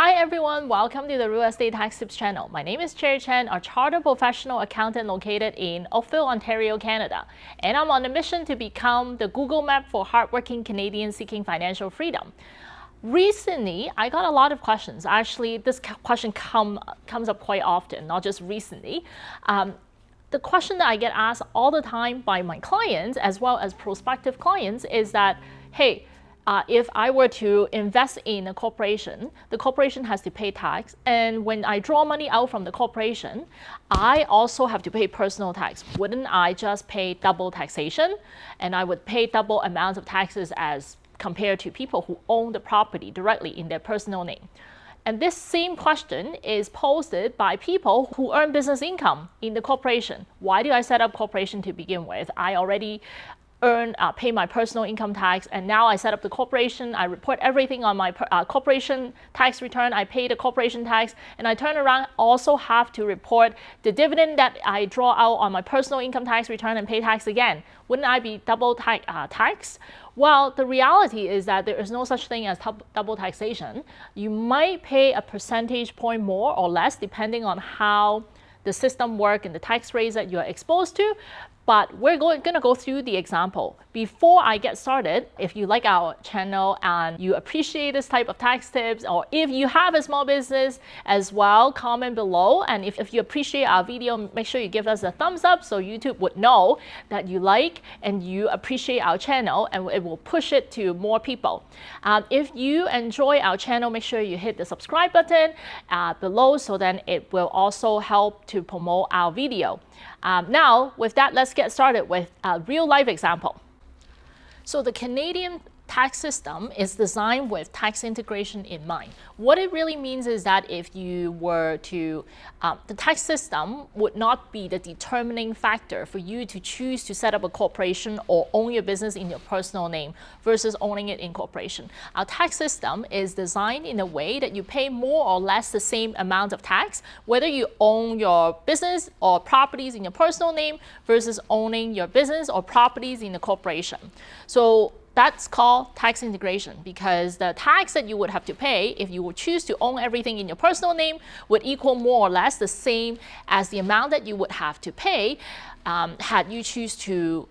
Hi everyone, welcome to the Real Estate Tax Tips channel. My name is Cherry Chen, a chartered professional accountant located in Oakville, Ontario, Canada. And I'm on a mission to become the Google map for hardworking Canadians seeking financial freedom. Recently, I got a lot of questions. Actually, this question comes up quite often, not just recently. The question that I get asked all the time by my clients as well as prospective clients is that, hey, if I were to invest in a corporation, the corporation has to pay tax. And when I draw money out from the corporation, I also have to pay personal tax. Wouldn't I just pay double taxation? And I would pay double amounts of taxes as compared to people who own the property directly in their personal name. And this same question is posed by people who earn business income in the corporation. Why do I set up corporation to begin with? I already pay my personal income tax, and now I set up the corporation. I report everything on my corporation tax return. I pay the corporation tax, and I turn around also have to report the dividend that I draw out on my personal income tax return and pay tax again. Wouldn't I be double taxed? Well, the reality is that there is no such thing as double taxation. You might pay a percentage point more or less depending on how the system works and the tax rates that you're exposed to. But we're going to go through the example. Before I get started, if you like our channel and you appreciate this type of tax tips, or if you have a small business as well, comment below. And if you appreciate our video, make sure you give us a thumbs up so YouTube would know that you like and you appreciate our channel, and it will push it to more people. If you enjoy our channel, make sure you hit the subscribe button below, so then it will also help to promote our video. Now, with that, let's get started with a real life example. So the Canadian tax system is designed with tax integration in mind. What it really means is that if you were to, the tax system would not be the determining factor for you to choose to set up a corporation or own your business in your personal name versus owning it in corporation. Our tax system is designed in a way that you pay more or less the same amount of tax, whether you own your business or properties in your personal name versus owning your business or properties in a corporation. So that's called tax integration, because the tax that you would have to pay if you would choose to own everything in your personal name would equal more or less the same as the amount that you would have to pay had you choose to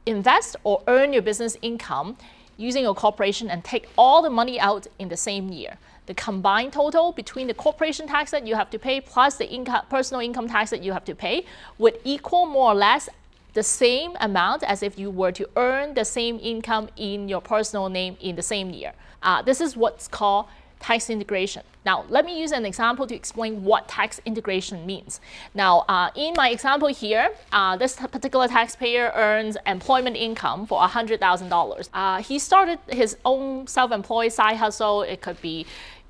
invest or earn your business income using a corporation and take all the money out in the same year. The combined total between the corporation tax that you have to pay plus the personal income tax that you have to pay would equal more or less the same amount as if you were to earn the same income in your personal name in the same year. This is what's called tax integration. Now, let me use an example to explain what tax integration means. Now, in my example here, this particular taxpayer earns employment income for $100,000. He started his own self-employed side hustle. It could be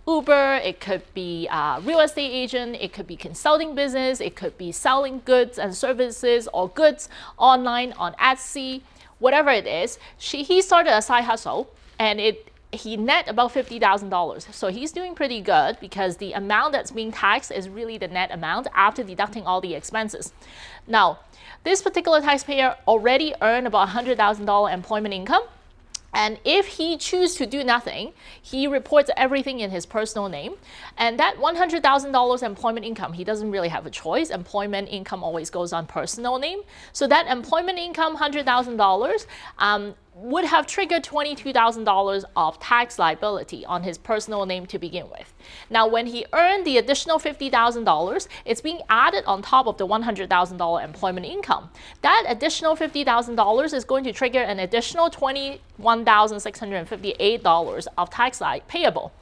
Uber, it could be a real estate agent, it could be consulting business, it could be selling goods and services or goods online on Etsy, whatever it is. He started a side hustle, and he net about $50,000. So he's doing pretty good because the amount that's being taxed is really the net amount after deducting all the expenses. Now, this particular taxpayer already earned about $100,000 employment income. And if he chooses to do nothing, he reports everything in his personal name. And that $100,000 employment income, he doesn't really have a choice. Employment income always goes on personal name. So that employment income, $100,000, would have triggered $22,000 of tax liability on his personal name to begin with. Now, when he earned the additional $50,000, it's being added on top of the $100,000 employment income. That additional $50,000 is going to trigger an additional $21,658 of tax payable.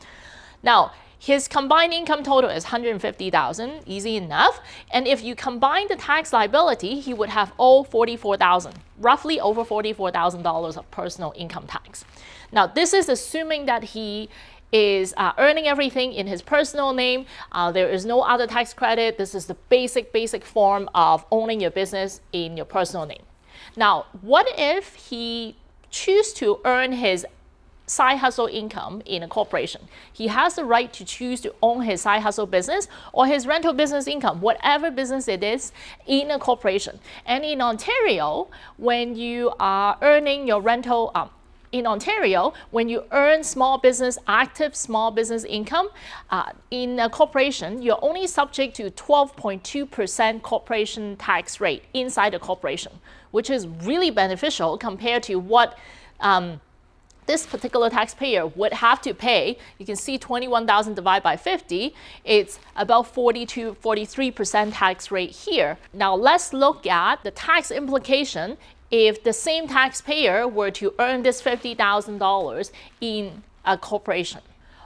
Now, his combined income total is $150,000, easy enough. And if you combine the tax liability, he would have owed $44,000, roughly over $44,000 of personal income tax. Now, this is assuming that he is earning everything in his personal name. There is no other tax credit. This is the basic form of owning your business in your personal name. Now, what if he chooses to earn his side hustle income in a corporation? He has the right to choose to own his side hustle business or his rental business income, whatever business it is, in a corporation. And in Ontario, when you are earning your rental In Ontario, when you earn active small business income in a corporation, you're only subject to 12.2% corporation tax rate inside the corporation, which is really beneficial compared to what this particular taxpayer would have to pay. You can see 21,000 divided by 50, it's about 43% tax rate here. Now let's look at the tax implication if the same taxpayer were to earn this $50,000 in a corporation.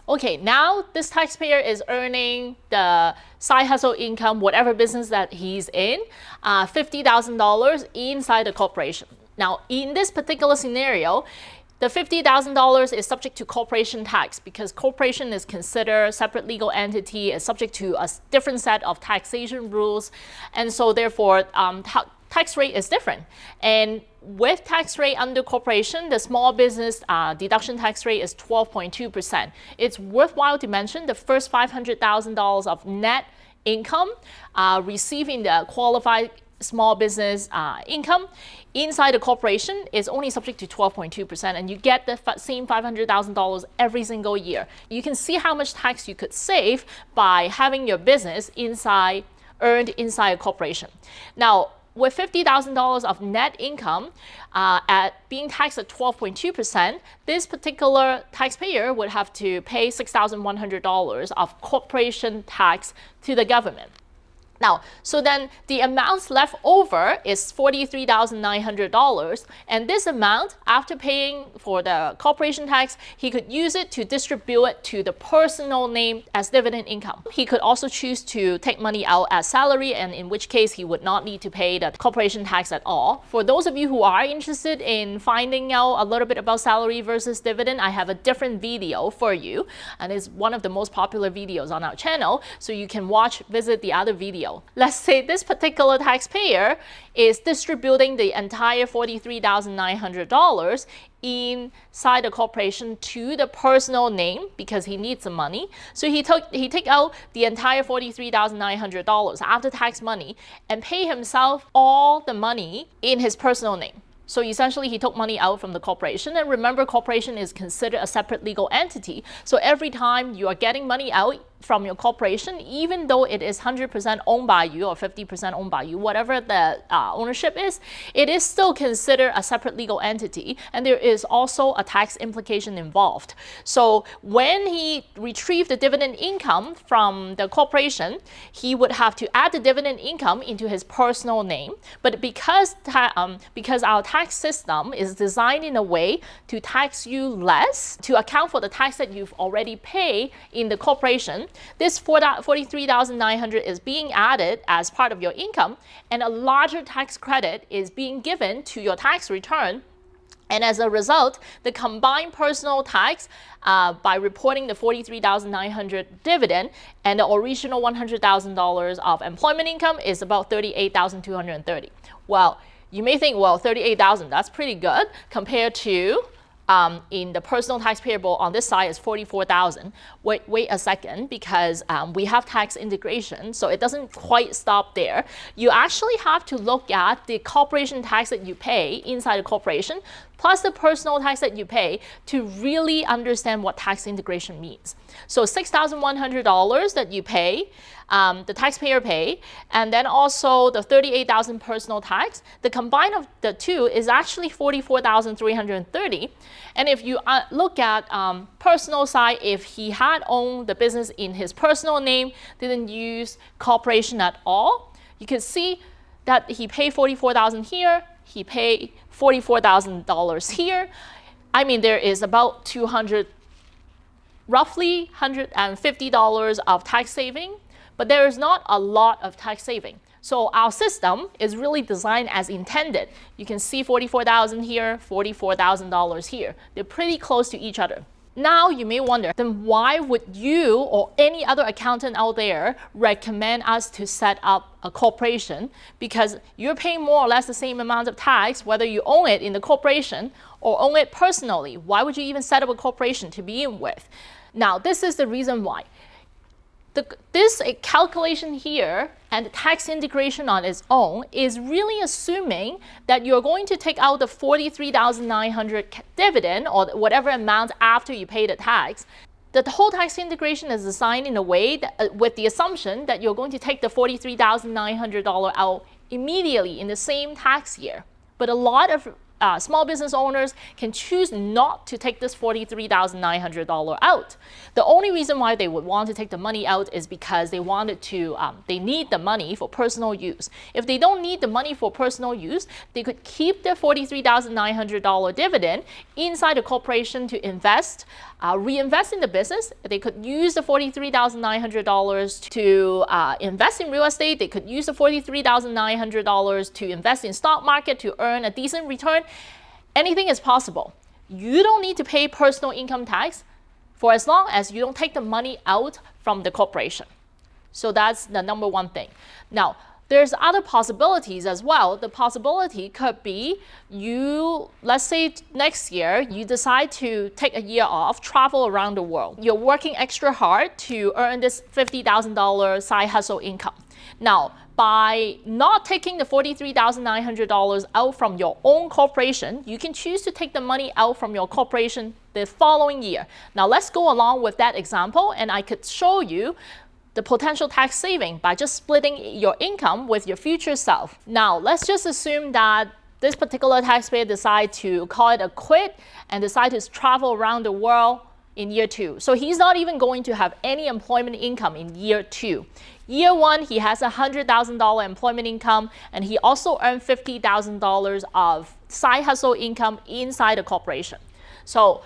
Okay, now this taxpayer is earning the side hustle income, whatever business that he's in, $50,000 inside the corporation. Now, in this particular scenario, the $50,000 is subject to corporation tax because corporation is considered a separate legal entity, is subject to a different set of taxation rules, and so therefore tax rate is different. And with tax rate under corporation, the small business deduction tax rate is 12.2%. It's worthwhile to mention the first $500,000 of net income receiving the qualified small business income inside the corporation is only subject to 12.2%, and you get the same $500,000 every single year. You can see how much tax you could save by having your business earned inside a corporation. Now, with $50,000 of net income at being taxed at 12.2%, this particular taxpayer would have to pay $6,100 of corporation tax to the government. Now, so then the amounts left over is $43,900, and this amount, after paying for the corporation tax, he could use it to distribute it to the personal name as dividend income. He could also choose to take money out as salary, and in which case he would not need to pay the corporation tax at all. For those of you who are interested in finding out a little bit about salary versus dividend, I have a different video for you, and it's one of the most popular videos on our channel, so you can visit the other video. Let's say this particular taxpayer is distributing the entire $43,900 inside the corporation to the personal name because he needs the money. So he take out the entire $43,900 after tax money and pay himself all the money in his personal name. So essentially, he took money out from the corporation. And remember, corporation is considered a separate legal entity. So every time you are getting money out from your corporation, even though it is 100% owned by you or 50% owned by you, whatever the ownership is, it is still considered a separate legal entity, and there is also a tax implication involved. So when he retrieved the dividend income from the corporation, he would have to add the dividend income into his personal name. But because our tax system is designed in a way to tax you less, to account for the tax that you've already paid in the corporation, this $43,900 is being added as part of your income, and a larger tax credit is being given to your tax return. And as a result, the combined personal tax by reporting the $43,900 dividend and the original $100,000 of employment income is about $38,230. Well, you may think, well, $38,000, that's pretty good compared to in the personal tax payable on this side is $44,000. Wait a second, because we have tax integration, so it doesn't quite stop there. You actually have to look at the corporation tax that you pay inside the corporation, plus the personal tax that you pay to really understand what tax integration means. So $6,100 that you pay, the taxpayer pay, and then also the $38,000 personal tax, the combine of the two is actually $44,330. And if you look at personal side, if he had owned the business in his personal name, didn't use corporation at all, you can see that he paid $44,000 here, he paid $44,000 here. I mean, there is about roughly $150 of tax saving, but there is not a lot of tax saving. So our system is really designed as intended. You can see $44,000 here, $44,000 here. They're pretty close to each other. Now you may wonder, then why would you or any other accountant out there recommend us to set up a corporation? Because you're paying more or less the same amount of tax whether you own it in the corporation or own it personally. Why would you even set up a corporation to begin with? Now, this is the reason why. This calculation here and the tax integration on its own is really assuming that you're going to take out the $43,900 dividend or whatever amount after you pay the tax. The whole tax integration is designed in a way that, with the assumption that you're going to take the $43,900 out immediately in the same tax year. But a lot of small business owners can choose not to take this $43,900 out. The only reason why they would want to take the money out is because they they need the money for personal use. If they don't need the money for personal use, they could keep their $43,900 dividend inside the corporation to invest, reinvest in the business. They could use the $43,900 to invest in real estate. They could use the $43,900 to invest in stock market to earn a decent return. Anything is possible. You don't need to pay personal income tax for as long as you don't take the money out from the corporation. So that's the number one thing. Now, there's other possibilities as well. The possibility could be let's say next year, you decide to take a year off, travel around the world. You're working extra hard to earn this $50,000 side hustle income. Now, by not taking the $43,900 out from your own corporation, you can choose to take the money out from your corporation the following year. Now, let's go along with that example, and I could show you the potential tax saving by just splitting your income with your future self. Now, let's just assume that this particular taxpayer decide to call it a quit and decide to travel around the world in year 2. So he's not even going to have any employment income in year 2. Year 1, he has $100,000 employment income, and he also earned $50,000 of side hustle income inside the corporation. So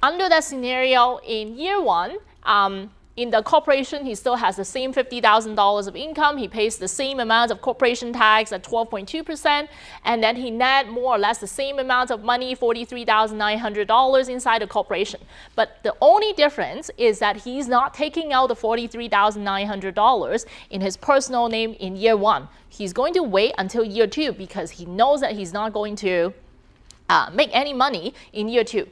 under that scenario, in year 1, in the corporation, he still has the same $50,000 of income. He pays the same amount of corporation tax at 12.2%, and then he net more or less the same amount of money, $43,900 inside the corporation. But the only difference is that he's not taking out the $43,900 in his personal name in year 1. He's going to wait until year 2 because he knows that he's not going to make any money in year 2.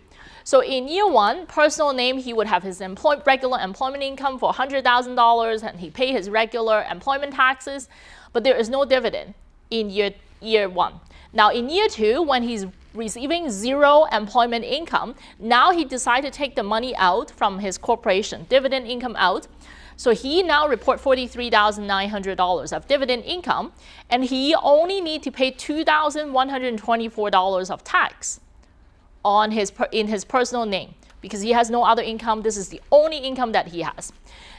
So in year 1, personal name, he would have his regular employment income for $100,000, and he pay his regular employment taxes, but there is no dividend in year 1. Now in year 2, when he's receiving 0 employment income, now he decided to take the money out from his corporation, dividend income out. So he now report $43,900 of dividend income, and he only need to pay $2,124 of tax in his personal name because he has no other income. This is the only income that he has.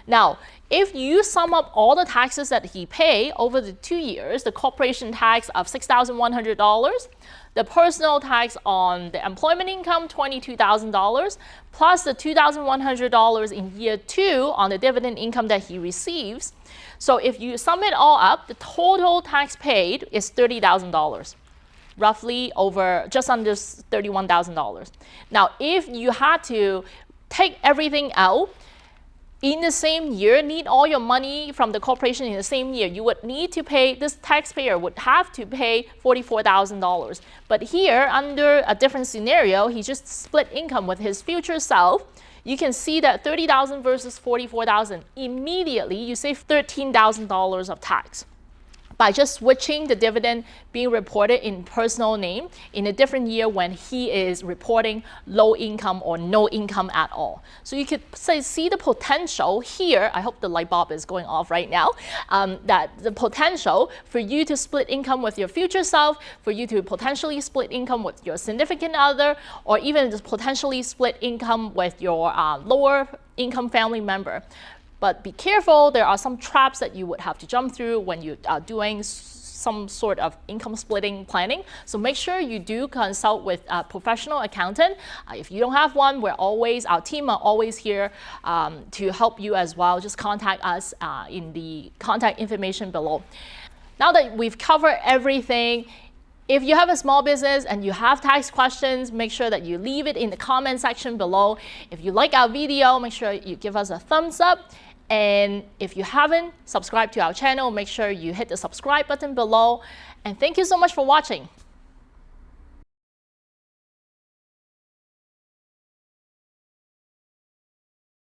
Now, if you sum up all the taxes that he paid over the 2 years, the corporation tax of $6,100, the personal tax on the employment income, $22,000, plus the $2,100 in year 2 on the dividend income that he receives. So if you sum it all up, the total tax paid is $30,000. Roughly over just under $31,000. Now, if you had to take everything out in the same year, need all your money from the corporation in the same year, you would need to pay, this taxpayer would have to pay $44,000. But here, under a different scenario, he just split income with his future self. You can see that $30,000 versus $44,000. Immediately, you save $13,000 of tax by just switching the dividend being reported in personal name in a different year when he is reporting low income or no income at all. So you could see the potential here. I hope the light bulb is going off right now. That the potential for you to split income with your future self, for you to potentially split income with your significant other, or even just potentially split income with your lower income family member. But be careful, there are some traps that you would have to jump through when you are doing some sort of income splitting planning. So make sure you do consult with a professional accountant. If you don't have one, our team are always here to help you as well. Just contact us in the contact information below. Now that we've covered everything, if you have a small business and you have tax questions, make sure that you leave it in the comment section below. If you like our video, make sure you give us a thumbs up. And if you haven't subscribed to our channel, make sure you hit the subscribe button below. And thank you so much for watching.